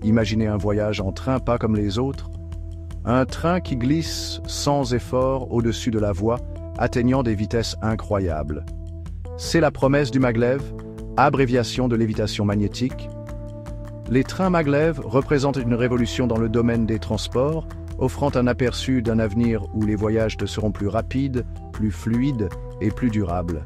Imaginez un voyage en train pas comme les autres. Un train qui glisse sans effort au-dessus de la voie, atteignant des vitesses incroyables. C'est la promesse du maglev, abréviation de lévitation magnétique. Les trains maglev représentent une révolution dans le domaine des transports, offrant un aperçu d'un avenir où les voyages seront plus rapides, plus fluides et plus durables.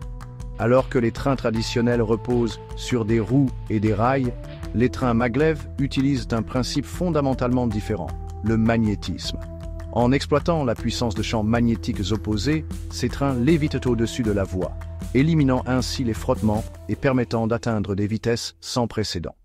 Alors que les trains traditionnels reposent sur des roues et des rails, les trains maglev utilisent un principe fondamentalement différent, le magnétisme. En exploitant la puissance de champs magnétiques opposés, ces trains lévitent au-dessus de la voie, éliminant ainsi les frottements et permettant d'atteindre des vitesses sans précédent.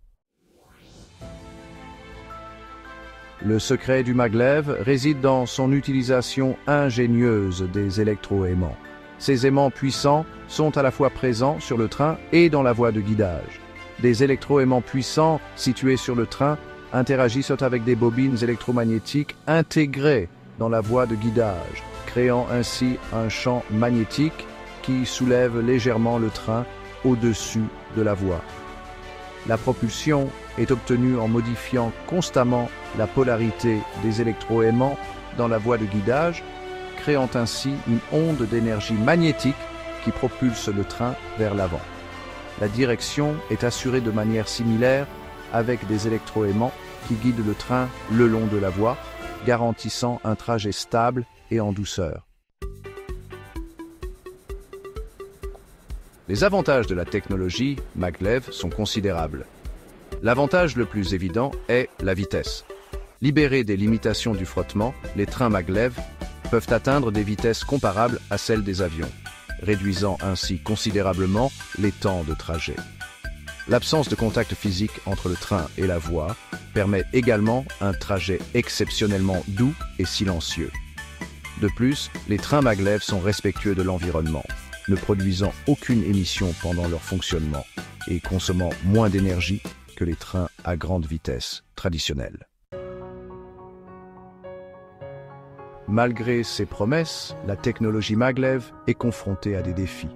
Le secret du maglev réside dans son utilisation ingénieuse des électroaimants. Ces aimants puissants sont à la fois présents sur le train et dans la voie de guidage. Des électroaimants puissants situés sur le train interagissent avec des bobines électromagnétiques intégrées dans la voie de guidage, créant ainsi un champ magnétique qui soulève légèrement le train au-dessus de la voie. La propulsion est obtenue en modifiant constamment la polarité des électroaimants dans la voie de guidage, créant ainsi une onde d'énergie magnétique qui propulse le train vers l'avant. La direction est assurée de manière similaire avec des électroaimants qui guident le train le long de la voie, garantissant un trajet stable et en douceur. Les avantages de la technologie maglev sont considérables. L'avantage le plus évident est la vitesse. Libérés des limitations du frottement, les trains maglev peuvent atteindre des vitesses comparables à celles des avions, réduisant ainsi considérablement les temps de trajet. L'absence de contact physique entre le train et la voie permet également un trajet exceptionnellement doux et silencieux. De plus, les trains maglev sont respectueux de l'environnement, ne produisant aucune émission pendant leur fonctionnement et consommant moins d'énergie que les trains à grande vitesse traditionnels. Malgré ces promesses, la technologie maglev est confrontée à des défis.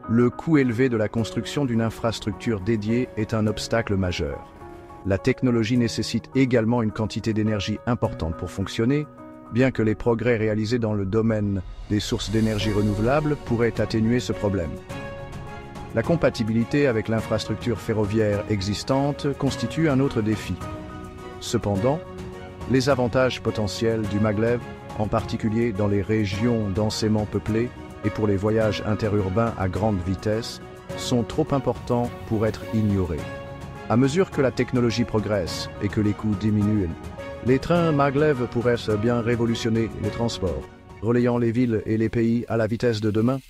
Le coût élevé de la construction d'une infrastructure dédiée est un obstacle majeur. La technologie nécessite également une quantité d'énergie importante pour fonctionner, bien que les progrès réalisés dans le domaine des sources d'énergie renouvelables pourraient atténuer ce problème. La compatibilité avec l'infrastructure ferroviaire existante constitue un autre défi. Cependant, les avantages potentiels du maglev, en particulier dans les régions densément peuplées et pour les voyages interurbains à grande vitesse, sont trop importants pour être ignorés. À mesure que la technologie progresse et que les coûts diminuent, les trains maglev pourraient bien révolutionner les transports, relayant les villes et les pays à la vitesse de demain.